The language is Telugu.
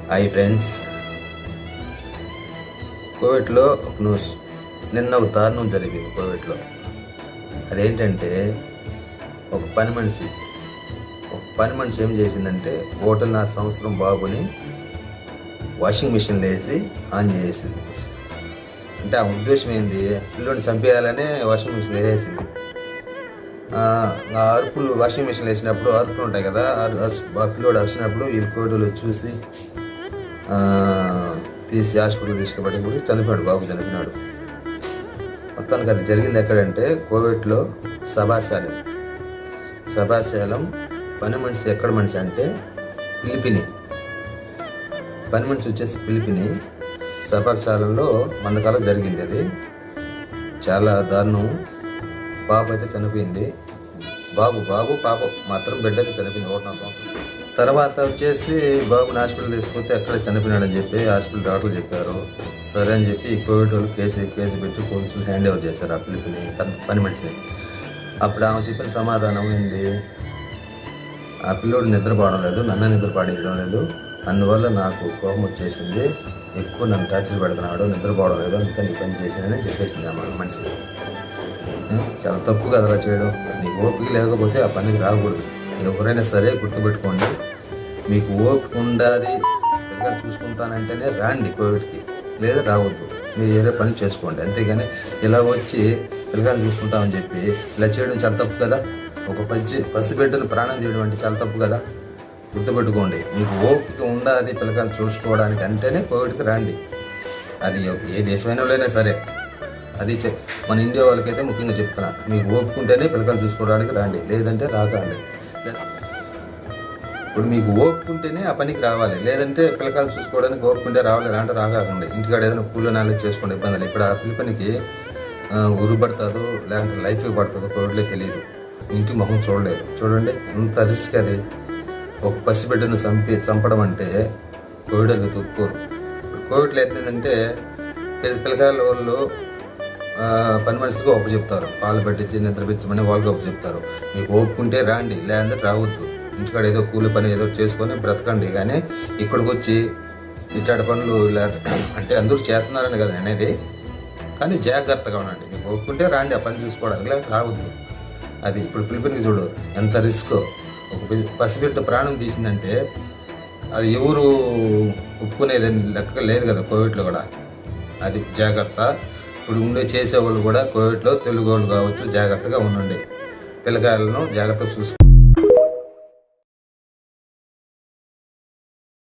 హాయ్ ఫ్రెండ్స్, కోవిడ్లో ఒక న్యూస్, నిన్న ఒక దారుణం జరిగింది కోవిడ్లో. అదేంటంటే ఒక పని మనిషి ఏం చేసిందంటే హోటల్ 4 సంవత్సరం బాబుని వాషింగ్ మిషన్లో వేసి ఆన్ చేసేసింది. అంటే ఆ ఉద్దేశం ఏంది, పిల్లోని చంపేయాలనే వాషింగ్ మిషన్లో వేసేసింది. అరుపులు వాషింగ్ మిషన్లో వేసినప్పుడు అరుపులు ఉంటాయి కదా, పిల్లోడు అరిచినప్పుడు వీళ్ళు కోవిడ్లో చూసి తీసి హాస్పిటల్ తీసుకుపోయి కూడా చనిపోయాడు. బాబు చనిపోయినాడు. మొత్తానికి అది జరిగింది ఎక్కడంటే కోవిడ్లో సభాశాలం పని మనిషి. ఎక్కడ మనిషి అంటే పిలిపిని పని మనిషి వచ్చేసి పిలిపిని సభాశాలలో మందకాలం జరిగింది. అది చాలా దారుణం. బాబు అయితే చనిపోయింది. బాబు పాప మాత్రం బిడ్డకి చనిపోయింది 1 సంవత్సరం. తర్వాత వచ్చేసి బాబుని హాస్పిటల్ తీసుకుంటే ఎక్కడ చనిపోయినాడని చెప్పి హాస్పిటల్ డాక్టర్లు చెప్పారు. సరే అని చెప్పి కోవిడ్ వాళ్ళు కేసు పెట్టి పోలీసులు హ్యాండ్ ఓవర్ చేశారు ఆ పిలిపిని పని మనిషిని. అప్పుడు ఆమె చెప్పిన సమాధానం ఏంటి, ఆ పిల్లోడు నిద్రపోవడం లేదు, నన్ను నిద్రపాడించడం లేదు, అందువల్ల నాకు కోపం వచ్చేసింది, ఎక్కువ నన్ను టార్చర్ పెడుతున్నాడు, నిద్రపోవడం లేదు, అందుకని ఈ పని చేశానని చెప్పేసింది ఆ మనిషి. చాలా తప్పు కదా అలా చేయడం. నీకు ఓపిక లేకపోతే ఆ పనికి రాకూడదు. ఎవరైనా సరే గుర్తుపెట్టుకోండి, మీకు ఓపిక ఉండాలి, పిల్లలు చూసుకుంటానంటేనే రాండి కోవిడ్కి, లేదా రావద్దు. మీరు ఏదో పని చేసుకోండి. అంతేగాని ఇలా వచ్చి పిల్లలు చూసుకుంటామని చెప్పి ఇలా చేయడం చాలా తప్పు కదా. ఒక పసిబిడ్డను ప్రాణం చేయడం అంటే చాలా తప్పు కదా. గుర్తుపెట్టుకోండి, మీకు ఓపిక ఉండాలి పిల్లలు చూసుకోవడానికి అంటేనే కోవిడ్కి రాండి. అది ఏ దేశమైనా సరే. అది మన ఇండియా వాళ్ళకైతే ముఖ్యంగా చెప్తున్నా, మీకు ఓపుకుంటేనే పిల్లలు చూసుకోవడానికి రాండి, లేదంటే రాకండి. ఇప్పుడు మీకు ఓపుకుంటేనే ఆ పనికి రావాలి, లేదంటే పిల్లకాయలు చూసుకోవడానికి ఓపుకుంటే రావాలి, అంటే రాకండి. ఇంటికాడ ఏదైనా కూలి నాలుగు చేసుకోండి, ఇబ్బంది లేదు. ఇప్పుడు ఆ పిల్లపనికి ఉరు పడతారు, లేదంటే లైఫ్ పడుతుందో కోవిడ్లే తెలియదు. ఇంటి మొహం చూడలేదు. చూడండి ఎంత రిస్క్ అది. ఒక పసిబిడ్డను చంపడం అంటే కోవిడ్ అది తొక్కుకోరు. ఇప్పుడు కోవిడ్లో ఏంటంటే పిల్లకాయల వాళ్ళు పని మనుషులకు ఒప్పు చెప్తారు, పాలు పెట్టించి నిద్రపించమని వాళ్ళకి ఒప్పు చెప్తారు. మీకు ఓపుకుంటే రాండి, లేదంటే రావద్దు. ఇంటికాడ ఏదో కూలి పని ఏదో చేసుకొని బ్రతకండి. కానీ ఇక్కడికి వచ్చి ఇట్లాంటి పనులు అంటే అందరూ చేస్తున్నారని కదా అనేది, కానీ జాగ్రత్తగా ఉండండి. మీకు ఓపుకుంటే రాండి ఆ పని చూసుకోవడానికి, లేకపోతే రావద్దు. అది ఇప్పుడు పిలిపినికి చూడు ఎంత రిస్క్. ఒక పసిబిడ్డ ప్రాణం తీసిందంటే అది ఎవరు ఒప్పుకునేది లెక్క లేదు కదా కోవిడ్లో కూడా. అది జాగ్రత్త. ఇప్పుడు చేసేవాళ్ళు కూడా కోవిడ్లో తెలుగు వాళ్ళు కావచ్చు, జాగ్రత్తగా ఉండండి. పిల్లకాయలను జాగ్రత్తగా చూసుకో.